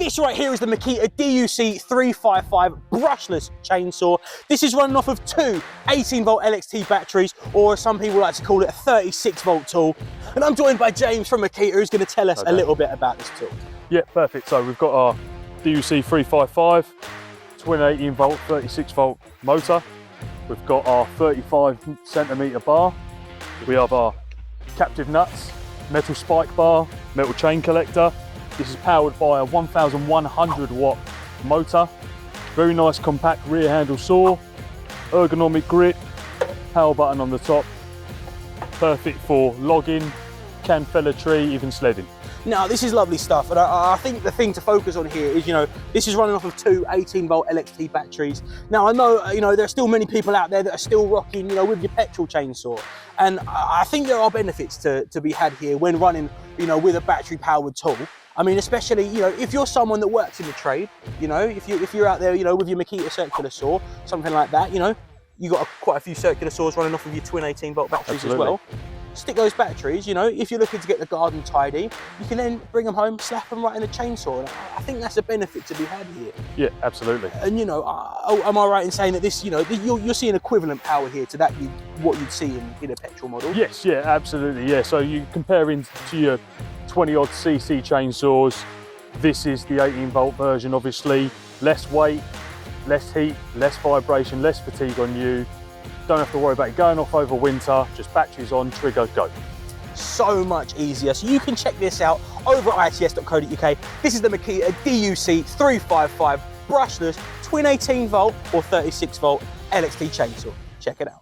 This right here is the Makita DUC355 brushless chainsaw. This is running off of two 18-volt LXT batteries, or as some people like to call it, a 36-volt tool. And I'm joined by James from Makita, who's going to tell us a little bit about this tool. Yeah, perfect. So we've got our DUC355 twin 18-volt, 36-volt motor. We've got our 35-centimetre bar. We have our captive nuts, metal spike bar, metal chain collector. This is powered by a 1100 watt motor. Very nice compact rear handle saw, ergonomic grip, power button on the top. Perfect for logging, can fell a tree, even sledding. Now, this is lovely stuff, and I think the thing to focus on here is, this is running off of two 18-volt LXT batteries. Now, I know, there are still many people out there that are still rocking, with your petrol chainsaw, and I think there are benefits to be had here when running, with a battery-powered tool. I mean, especially, if you're someone that works in the trade, if you're out there, with your Makita circular saw, something like that, you've got quite a few circular saws running off of your twin 18-volt batteries as well. Stick those batteries, if you're looking to get the garden tidy, you can then bring them home, slap them right in the chainsaw. And I think that's a benefit to be had here. Yeah, absolutely. And am I right in saying that this, you're seeing equivalent power here to that what you'd see in a petrol model? Yes, yeah, absolutely, yeah. So you comparing to your 20-odd cc chainsaws, this is the 18-volt version, obviously. Less weight, less heat, less vibration, less fatigue on you. Don't have to worry about it going off over winter, just batteries on, trigger, go. So much easier. So you can check this out over at its.co.uk. This is the Makita DUC355 brushless twin 18-volt or 36-volt LXT chainsaw. Check it out.